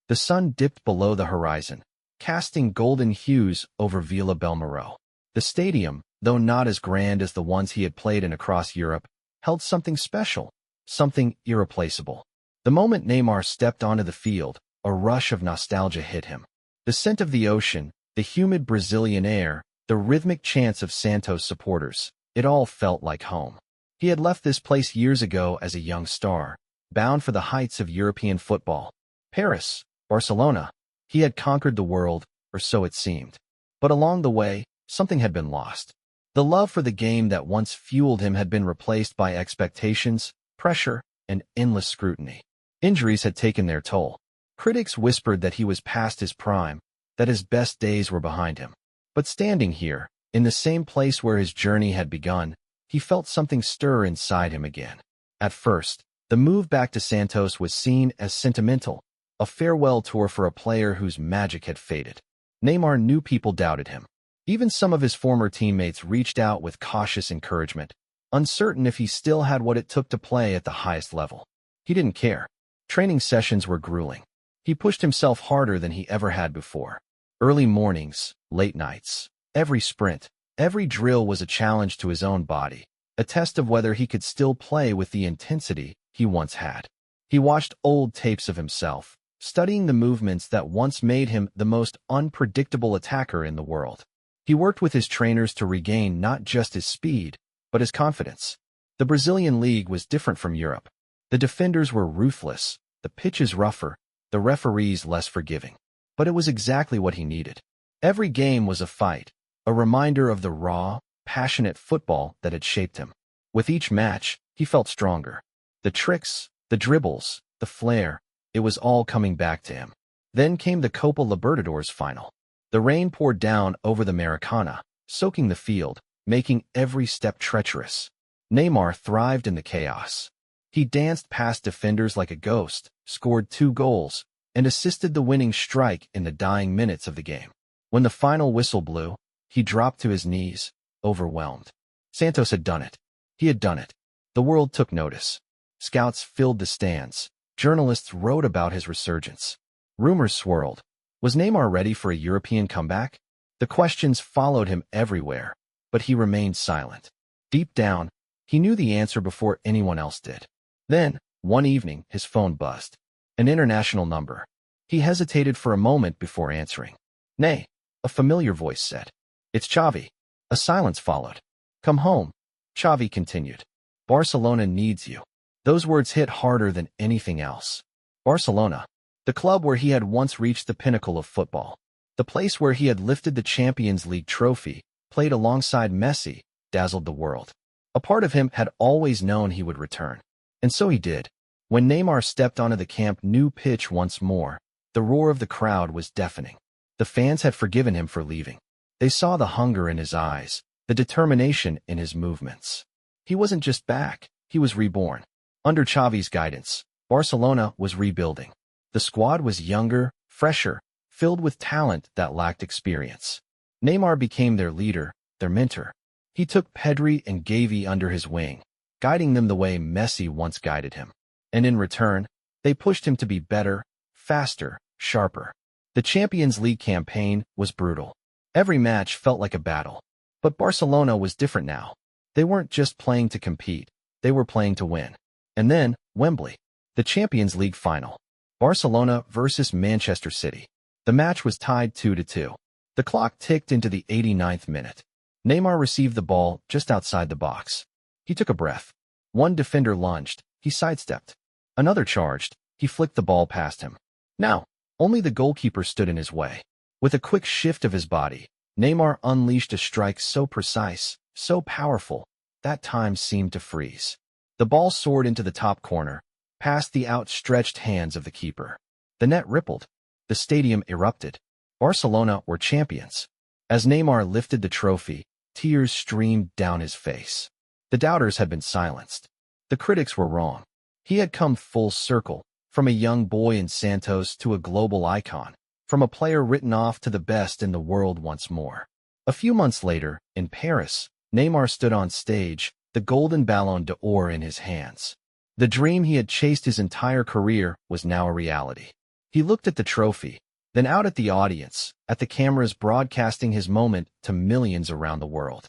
The sun dipped below the horizon, casting golden hues over Villa Belmiro. The stadium, though not as grand as the ones he had played in across Europe, held something special, something irreplaceable. The moment Neymar stepped onto the field, a rush of nostalgia hit him. The scent of the ocean, the humid Brazilian air, the rhythmic chants of Santos supporters, it all felt like home. He had left this place years ago as a young star, bound for the heights of European football. Paris, Barcelona. He had conquered the world, or so it seemed. But along the way, something had been lost. The love for the game that once fueled him had been replaced by expectations, pressure, and endless scrutiny. Injuries had taken their toll. Critics whispered that he was past his prime, that his best days were behind him. But standing here, in the same place where his journey had begun, he felt something stir inside him again. At first, the move back to Santos was seen as sentimental, a farewell tour for a player whose magic had faded. Neymar knew people doubted him. Even some of his former teammates reached out with cautious encouragement, uncertain if he still had what it took to play at the highest level. He didn't care. Training sessions were grueling. He pushed himself harder than he ever had before. Early mornings, late nights, every sprint, every drill was a challenge to his own body, a test of whether he could still play with the intensity he once had. He watched old tapes of himself, studying the movements that once made him the most unpredictable attacker in the world. He worked with his trainers to regain not just his speed, but his confidence. The Brazilian league was different from Europe. The defenders were ruthless, the pitches rougher, the referees less forgiving. But it was exactly what he needed. Every game was a fight, a reminder of the raw, passionate football that had shaped him. With each match, he felt stronger. The tricks, the dribbles, the flair, it was all coming back to him. Then came the Copa Libertadores final. The rain poured down over the Maracana, soaking the field, making every step treacherous. Neymar thrived in the chaos. He danced past defenders like a ghost, scored 2 goals, and assisted the winning strike in the dying minutes of the game. When the final whistle blew, he dropped to his knees, overwhelmed. Santos had done it. He had done it. The world took notice. Scouts filled the stands. Journalists wrote about his resurgence. Rumors swirled. Was Neymar ready for a European comeback? The questions followed him everywhere, but he remained silent. Deep down, he knew the answer before anyone else did. Then, one evening, his phone buzzed. An international number. He hesitated for a moment before answering. "Nay," a familiar voice said. "It's Xavi." A silence followed. "Come home," Xavi continued. "Barcelona needs you." Those words hit harder than anything else. Barcelona, the club where he had once reached the pinnacle of football, the place where he had lifted the Champions League trophy, played alongside Messi, dazzled the world. A part of him had always known he would return. And so he did. When Neymar stepped onto the Camp Nou pitch once more, the roar of the crowd was deafening. The fans had forgiven him for leaving. They saw the hunger in his eyes, the determination in his movements. He wasn't just back, he was reborn. Under Xavi's guidance, Barcelona was rebuilding. The squad was younger, fresher, filled with talent that lacked experience. Neymar became their leader, their mentor. He took Pedri and Gavi under his wing, guiding them the way Messi once guided him. And in return, they pushed him to be better, faster, sharper. The Champions League campaign was brutal. Every match felt like a battle. But Barcelona was different now. They weren't just playing to compete, they were playing to win. And then, Wembley, the Champions League final. Barcelona versus Manchester City. The match was tied 2-2. The clock ticked into the 89th minute. Neymar received the ball just outside the box. He took a breath. One defender lunged, he sidestepped. Another charged, he flicked the ball past him. Now, only the goalkeeper stood in his way. With a quick shift of his body, Neymar unleashed a strike so precise, so powerful, that time seemed to freeze. The ball soared into the top corner, past the outstretched hands of the keeper. The net rippled. The stadium erupted. Barcelona were champions. As Neymar lifted the trophy, tears streamed down his face. The doubters had been silenced. The critics were wrong. He had come full circle, from a young boy in Santos to a global icon, from a player written off to the best in the world once more. A few months later, in Paris, Neymar stood on stage, the golden Ballon d'Or in his hands. The dream he had chased his entire career was now a reality. He looked at the trophy, then out at the audience, at the cameras broadcasting his moment to millions around the world.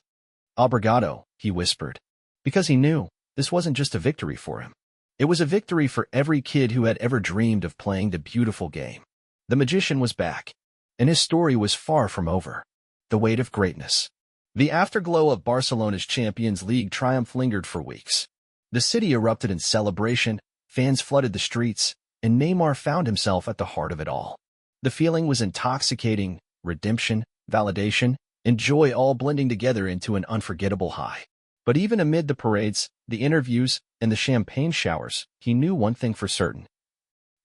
"Obrigado," he whispered, because he knew this wasn't just a victory for him. It was a victory for every kid who had ever dreamed of playing the beautiful game. The magician was back, and his story was far from over. The weight of greatness. The afterglow of Barcelona's Champions League triumph lingered for weeks. The city erupted in celebration, fans flooded the streets, and Neymar found himself at the heart of it all. The feeling was intoxicating, redemption, validation, and joy all blending together into an unforgettable high. But even amid the parades, the interviews, and the champagne showers, he knew one thing for certain.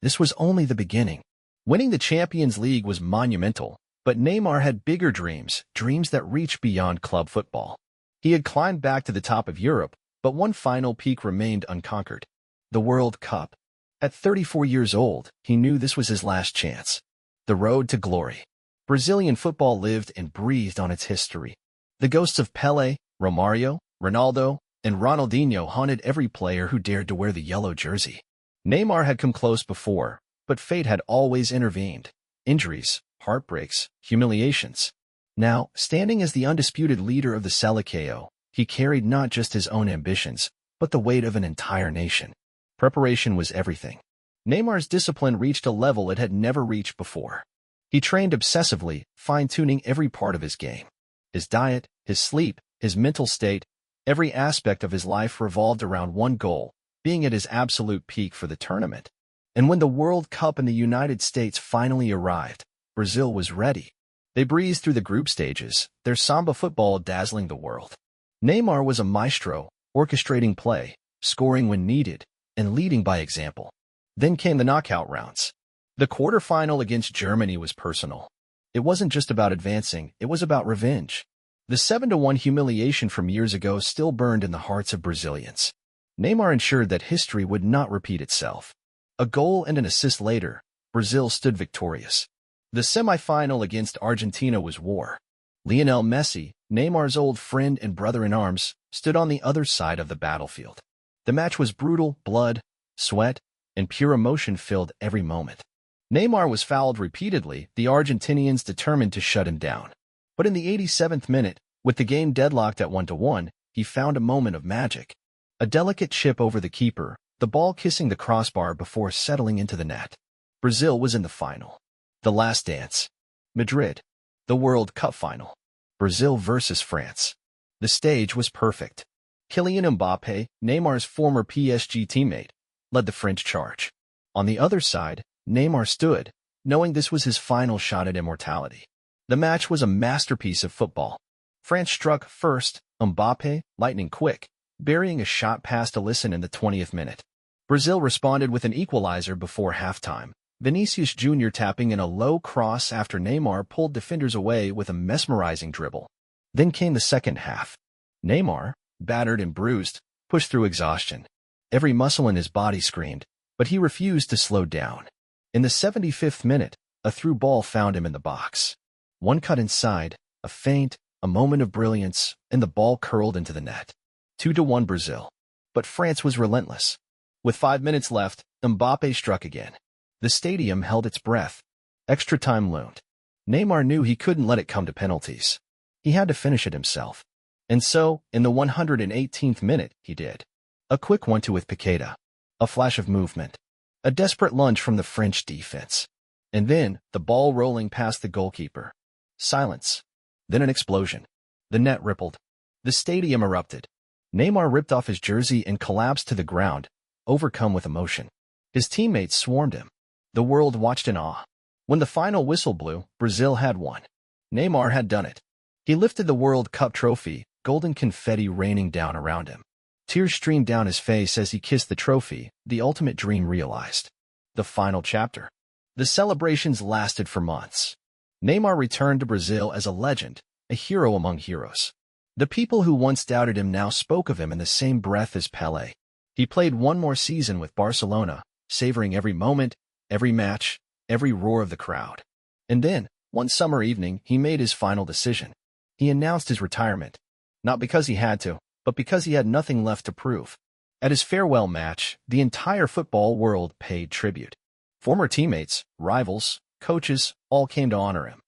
This was only the beginning. Winning the Champions League was monumental, but Neymar had bigger dreams, dreams that reached beyond club football. He had climbed back to the top of Europe, but one final peak remained unconquered: the World Cup. At 34 years old, he knew this was his last chance. The road to glory. Brazilian football lived and breathed on its history. The ghosts of Pelé, Romário, Ronaldo, and Ronaldinho haunted every player who dared to wear the yellow jersey. Neymar had come close before, but fate had always intervened. Injuries, heartbreaks, humiliations. Now, standing as the undisputed leader of the Selecao, he carried not just his own ambitions, but the weight of an entire nation. Preparation was everything. Neymar's discipline reached a level it had never reached before. He trained obsessively, fine-tuning every part of his game. His diet, his sleep, his mental state, every aspect of his life revolved around one goal: being at his absolute peak for the tournament. And when the World Cup in the United States finally arrived, Brazil was ready. They breezed through the group stages, their samba football dazzling the world. Neymar was a maestro, orchestrating play, scoring when needed, and leading by example. Then came the knockout rounds. The quarterfinal against Germany was personal. It wasn't just about advancing, it was about revenge. The 7-1 humiliation from years ago still burned in the hearts of Brazilians. Neymar ensured that history would not repeat itself. A goal and an assist later, Brazil stood victorious. The semi-final against Argentina was war. Lionel Messi, Neymar's old friend and brother-in-arms, stood on the other side of the battlefield. The match was brutal, blood, sweat, and pure emotion filled every moment. Neymar was fouled repeatedly, the Argentinians determined to shut him down. But in the 87th minute, with the game deadlocked at 1-1, he found a moment of magic. A delicate chip over the keeper, the ball kissing the crossbar before settling into the net. Brazil was in the final. The last dance. Madrid. The World Cup final. Brazil versus France. The stage was perfect. Kylian Mbappé, Neymar's former PSG teammate, led the French charge. On the other side, Neymar stood, knowing this was his final shot at immortality. The match was a masterpiece of football. France struck first, Mbappé, lightning quick, burying a shot past Alisson in the 20th minute. Brazil responded with an equalizer before halftime, Vinicius Jr. tapping in a low cross after Neymar pulled defenders away with a mesmerizing dribble. Then came the second half. Neymar, battered and bruised, pushed through exhaustion. Every muscle in his body screamed, but he refused to slow down. In the 75th minute, a through ball found him in the box. One cut inside, a feint, a moment of brilliance, and the ball curled into the net. 2-1 Brazil. But France was relentless. With 5 minutes left, Mbappé struck again. The stadium held its breath. Extra time loomed. Neymar knew he couldn't let it come to penalties. He had to finish it himself. And so, in the 118th minute, he did. A quick 1-2 with Paqueta. A flash of movement. A desperate lunge from the French defense. And then, the ball rolling past the goalkeeper. Silence. Then an explosion. The net rippled. The stadium erupted. Neymar ripped off his jersey and collapsed to the ground, overcome with emotion. His teammates swarmed him. The world watched in awe. When the final whistle blew, Brazil had won. Neymar had done it. He lifted the World Cup trophy, golden confetti raining down around him. Tears streamed down his face as he kissed the trophy, the ultimate dream realized. The final chapter. The celebrations lasted for months. Neymar returned to Brazil as a legend, a hero among heroes. The people who once doubted him now spoke of him in the same breath as Pelé. He played one more season with Barcelona, savoring every moment, every match, every roar of the crowd. And then, one summer evening, he made his final decision. He announced his retirement. Not because he had to, but because he had nothing left to prove. At his farewell match, the entire football world paid tribute. Former teammates, rivals, coaches, all came to honor him.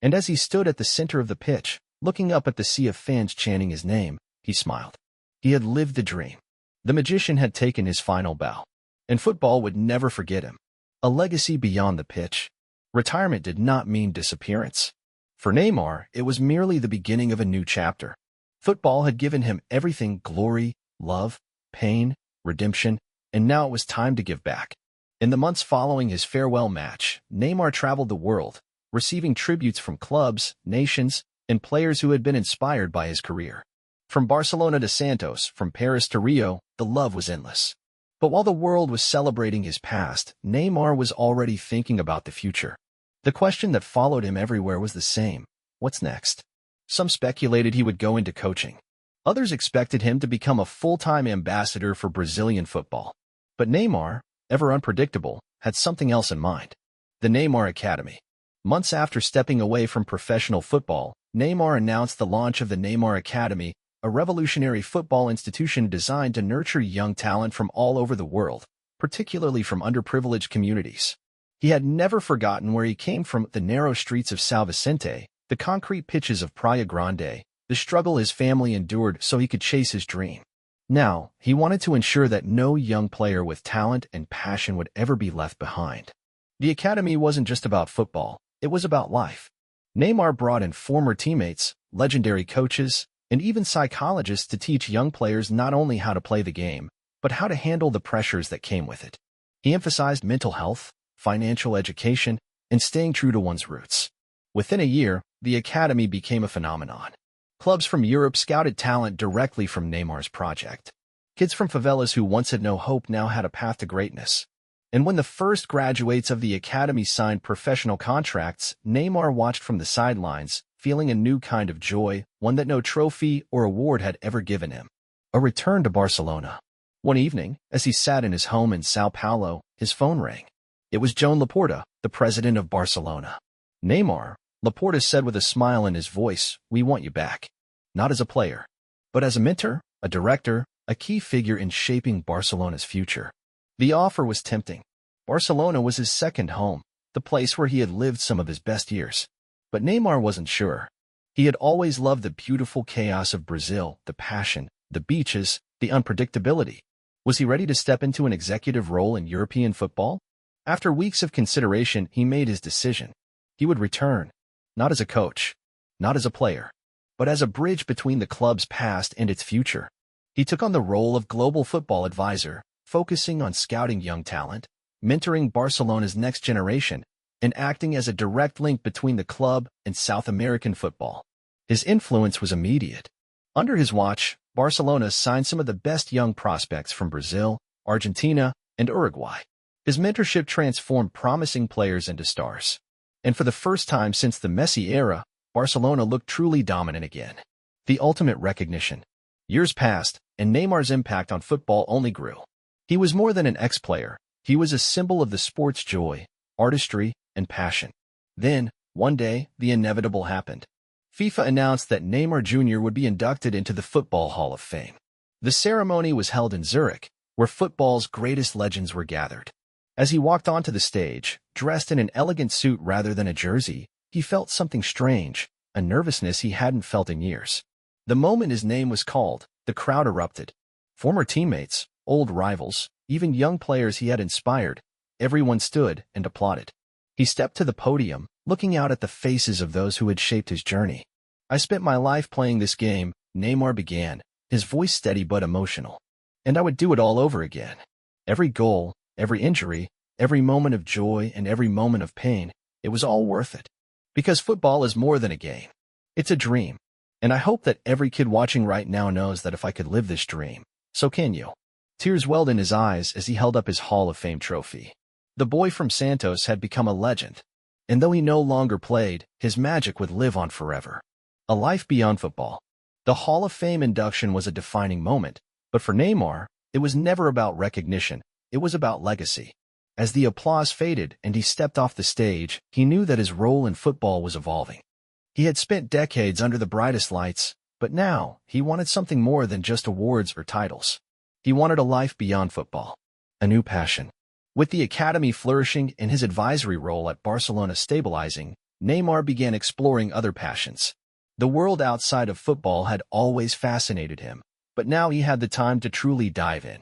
And as he stood at the center of the pitch, looking up at the sea of fans chanting his name, he smiled. He had lived the dream. The magician had taken his final bow. And football would never forget him. A legacy beyond the pitch. Retirement did not mean disappearance. For Neymar, it was merely the beginning of a new chapter. Football had given him everything: glory, love, pain, redemption, and now it was time to give back. In the months following his farewell match, Neymar traveled the world, receiving tributes from clubs, nations, and players who had been inspired by his career. From Barcelona to Santos, from Paris to Rio, the love was endless. But while the world was celebrating his past, Neymar was already thinking about the future. The question that followed him everywhere was the same: what's next? Some speculated he would go into coaching. Others expected him to become a full-time ambassador for Brazilian football. But Neymar, ever unpredictable, had something else in mind. The Neymar Academy. Months after stepping away from professional football, Neymar announced the launch of the Neymar Academy, a revolutionary football institution designed to nurture young talent from all over the world, particularly from underprivileged communities. He had never forgotten where he came from: the narrow streets of São Vicente, the concrete pitches of Praia Grande, the struggle his family endured so he could chase his dream. Now, he wanted to ensure that no young player with talent and passion would ever be left behind. The academy wasn't just about football, it was about life. Neymar brought in former teammates, legendary coaches, and even psychologists to teach young players not only how to play the game, but how to handle the pressures that came with it. He emphasized mental health, financial education, and staying true to one's roots. Within a year, the academy became a phenomenon. Clubs from Europe scouted talent directly from Neymar's project. Kids from favelas who once had no hope now had a path to greatness. And when the first graduates of the academy signed professional contracts, Neymar watched from the sidelines, feeling a new kind of joy, one that no trophy or award had ever given him. A return to Barcelona. One evening, as he sat in his home in São Paulo, his phone rang. It was Joan Laporta, the president of Barcelona. Neymar, Laporta said with a smile in his voice, "We want you back. Not as a player, but as a mentor, a director, a key figure in shaping Barcelona's future." The offer was tempting. Barcelona was his second home, the place where he had lived some of his best years. But Neymar wasn't sure. He had always loved the beautiful chaos of Brazil, the passion, the beaches, the unpredictability. Was he ready to step into an executive role in European football? After weeks of consideration, he made his decision. He would return, not as a coach, not as a player, but as a bridge between the club's past and its future. He took on the role of global football advisor, focusing on scouting young talent, mentoring Barcelona's next generation, and acting as a direct link between the club and South American football. His influence was immediate. Under his watch, Barcelona signed some of the best young prospects from Brazil, Argentina, and Uruguay. His mentorship transformed promising players into stars. And for the first time since the Messi era, Barcelona looked truly dominant again. The ultimate recognition. Years passed, and Neymar's impact on football only grew. He was more than an ex-player. He was a symbol of the sport's joy, artistry, and passion. Then, one day, the inevitable happened. FIFA announced that Neymar Jr. would be inducted into the Football Hall of Fame. The ceremony was held in Zurich, where football's greatest legends were gathered. As he walked onto the stage, dressed in an elegant suit rather than a jersey, he felt something strange, a nervousness he hadn't felt in years. The moment his name was called, the crowd erupted. Former teammates, old rivals, even young players he had inspired, everyone stood and applauded. He stepped to the podium, looking out at the faces of those who had shaped his journey. "I spent my life playing this game," Neymar began, his voice steady but emotional. "And I would do it all over again. Every goal, every injury, every moment of joy, and every moment of pain, it was all worth it. Because football is more than a game. It's a dream. And I hope that every kid watching right now knows that if I could live this dream, so can you." Tears welled in his eyes as he held up his Hall of Fame trophy. The boy from Santos had become a legend. And though he no longer played, his magic would live on forever. A life beyond football. The Hall of Fame induction was a defining moment, but for Neymar, it was never about recognition, it was about legacy. As the applause faded and he stepped off the stage, he knew that his role in football was evolving. He had spent decades under the brightest lights, but now he wanted something more than just awards or titles. He wanted a life beyond football. A new passion. With the academy flourishing and his advisory role at Barcelona stabilizing, Neymar began exploring other passions. The world outside of football had always fascinated him, but now he had the time to truly dive in.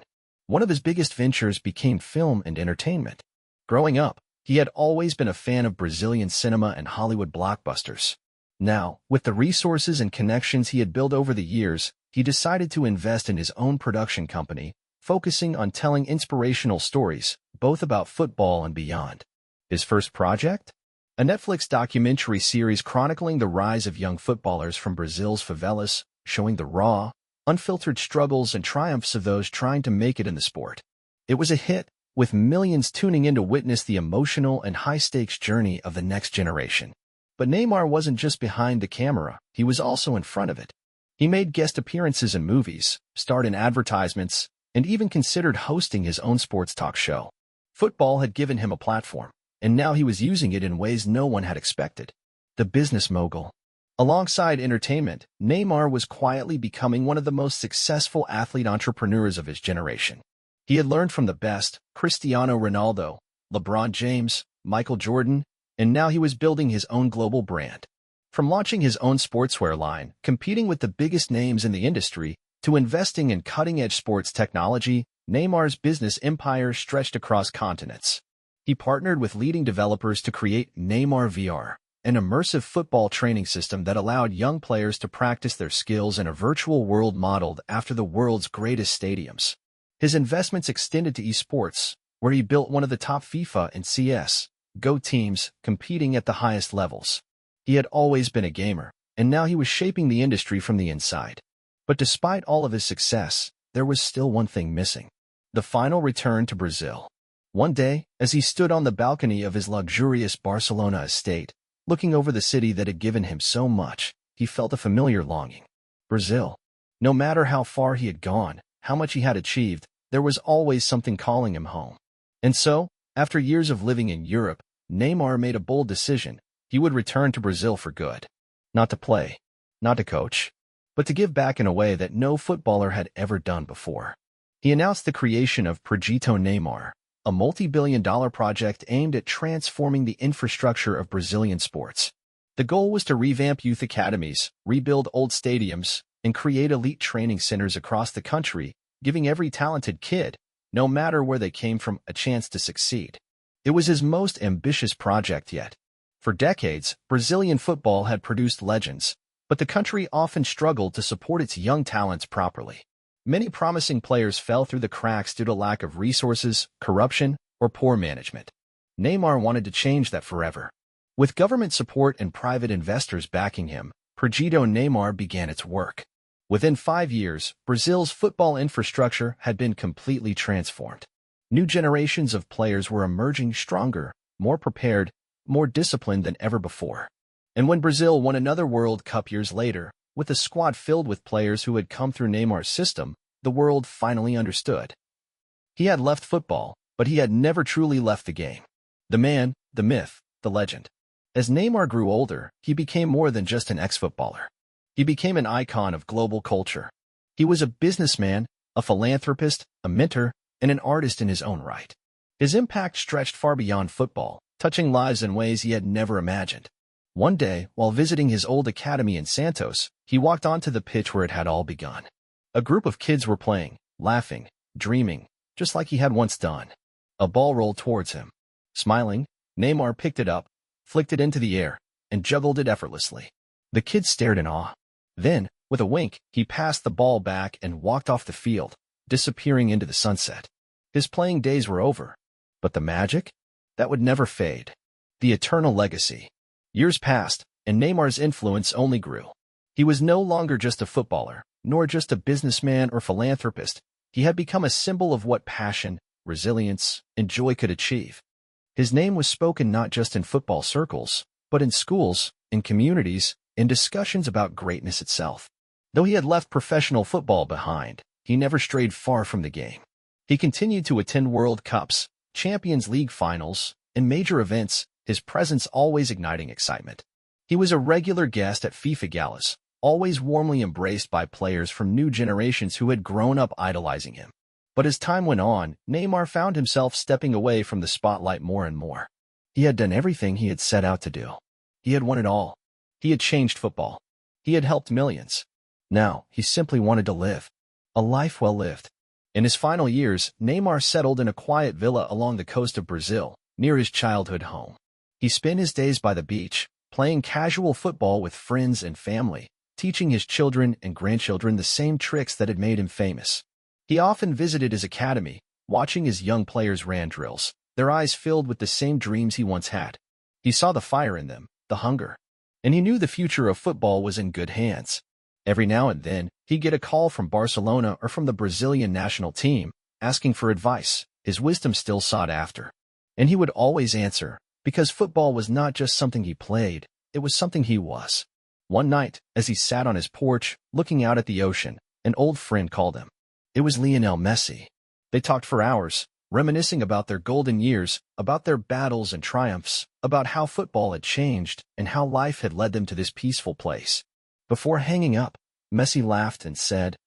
One of his biggest ventures became film and entertainment. Growing up, he had always been a fan of Brazilian cinema and Hollywood blockbusters. Now, with the resources and connections he had built over the years, he decided to invest in his own production company, focusing on telling inspirational stories, both about football and beyond. His first project? A Netflix documentary series chronicling the rise of young footballers from Brazil's favelas, showing the raw, unfiltered struggles and triumphs of those trying to make it in the sport. It was a hit, with millions tuning in to witness the emotional and high-stakes journey of the next generation. But Neymar wasn't just behind the camera, he was also in front of it. He made guest appearances in movies, starred in advertisements, and even considered hosting his own sports talk show. Football had given him a platform, and now he was using it in ways no one had expected. The business mogul. Alongside entertainment, Neymar was quietly becoming one of the most successful athlete entrepreneurs of his generation. He had learned from the best, Cristiano Ronaldo, LeBron James, Michael Jordan, and now he was building his own global brand. From launching his own sportswear line, competing with the biggest names in the industry, to investing in cutting-edge sports technology, Neymar's business empire stretched across continents. He partnered with leading developers to create Neymar VR, an immersive football training system that allowed young players to practice their skills in a virtual world modeled after the world's greatest stadiums. His investments extended to esports, where he built one of the top FIFA and CS.GO teams competing at the highest levels. He had always been a gamer, and now he was shaping the industry from the inside. But despite all of his success, there was still one thing missing: the final return to Brazil. One day, as he stood on the balcony of his luxurious Barcelona estate, looking over the city that had given him so much, he felt a familiar longing. Brazil. No matter how far he had gone, how much he had achieved, there was always something calling him home. And so, after years of living in Europe, Neymar made a bold decision. He would return to Brazil for good. Not to play, not to coach, but to give back in a way that no footballer had ever done before. He announced the creation of Projeto Neymar, a multi-billion-dollar project aimed at transforming the infrastructure of Brazilian sports. The goal was to revamp youth academies, rebuild old stadiums, and create elite training centers across the country, giving every talented kid, no matter where they came from, a chance to succeed. It was his most ambitious project yet. For decades, Brazilian football had produced legends, but the country often struggled to support its young talents properly. Many promising players fell through the cracks due to lack of resources, corruption, or poor management. Neymar wanted to change that forever. With government support and private investors backing him, Projeto Neymar began its work. Within 5 years, Brazil's football infrastructure had been completely transformed. New generations of players were emerging stronger, more prepared, more disciplined than ever before. And when Brazil won another World Cup years later, with a squad filled with players who had come through Neymar's system, the world finally understood. He had left football, but he had never truly left the game. The man, the myth, the legend. As Neymar grew older, he became more than just an ex-footballer. He became an icon of global culture. He was a businessman, a philanthropist, a mentor, and an artist in his own right. His impact stretched far beyond football, touching lives in ways he had never imagined. One day, while visiting his old academy in Santos, he walked onto the pitch where it had all begun. A group of kids were playing, laughing, dreaming, just like he had once done. A ball rolled towards him. Smiling, Neymar picked it up, flicked it into the air, and juggled it effortlessly. The kids stared in awe. Then, with a wink, he passed the ball back and walked off the field, disappearing into the sunset. His playing days were over. But the magic? That would never fade. The eternal legacy. Years passed, and Neymar's influence only grew. He was no longer just a footballer, nor just a businessman or philanthropist. He had become a symbol of what passion, resilience, and joy could achieve. His name was spoken not just in football circles, but in schools, in communities, in discussions about greatness itself. Though he had left professional football behind, he never strayed far from the game. He continued to attend World Cups, Champions League finals, and major events, his presence always igniting excitement. He was a regular guest at FIFA galas, always warmly embraced by players from new generations who had grown up idolizing him. But as time went on, Neymar found himself stepping away from the spotlight more and more. He had done everything he had set out to do. He had won it all. He had changed football. He had helped millions. Now, he simply wanted to live. A life well lived. In his final years, Neymar settled in a quiet villa along the coast of Brazil, near his childhood home. He spent his days by the beach, playing casual football with friends and family, teaching his children and grandchildren the same tricks that had made him famous. He often visited his academy, watching his young players run drills, their eyes filled with the same dreams he once had. He saw the fire in them, the hunger. And he knew the future of football was in good hands. Every now and then, he'd get a call from Barcelona or from the Brazilian national team, asking for advice, his wisdom still sought after. And he would always answer, because football was not just something he played, it was something he was. One night, as he sat on his porch, looking out at the ocean, an old friend called him. It was Lionel Messi. They talked for hours, reminiscing about their golden years, about their battles and triumphs, about how football had changed and how life had led them to this peaceful place. Before hanging up, Messi laughed and said,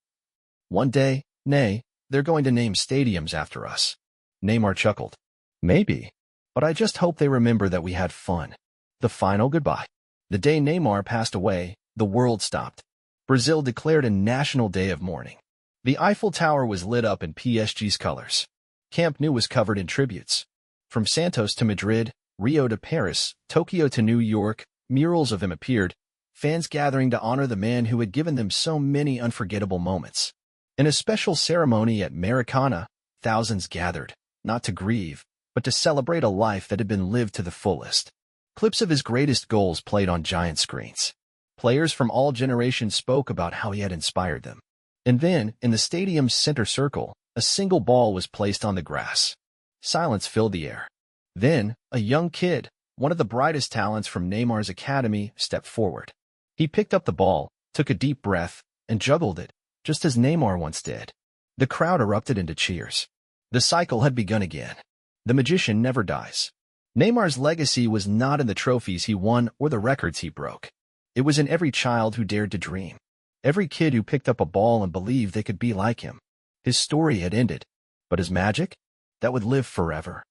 "One day, Ney, they're going to name stadiums after us." Neymar chuckled. "Maybe, but I just hope they remember that we had fun." The final goodbye. The day Neymar passed away, the world stopped. Brazil declared a national day of mourning. The Eiffel Tower was lit up in PSG's colors. Camp Nou was covered in tributes. From Santos to Madrid, Rio to Paris, Tokyo to New York, murals of him appeared, fans gathering to honor the man who had given them so many unforgettable moments. In a special ceremony at Maracana, thousands gathered, not to grieve, but to celebrate a life that had been lived to the fullest. Clips of his greatest goals played on giant screens. Players from all generations spoke about how he had inspired them. And then, in the stadium's center circle, a single ball was placed on the grass. Silence filled the air. Then, a young kid, one of the brightest talents from Neymar's academy, stepped forward. He picked up the ball, took a deep breath, and juggled it, just as Neymar once did. The crowd erupted into cheers. The cycle had begun again. The magician never dies. Neymar's legacy was not in the trophies he won or the records he broke. It was in every child who dared to dream. Every kid who picked up a ball and believed they could be like him. His story had ended, but his magic? That would live forever.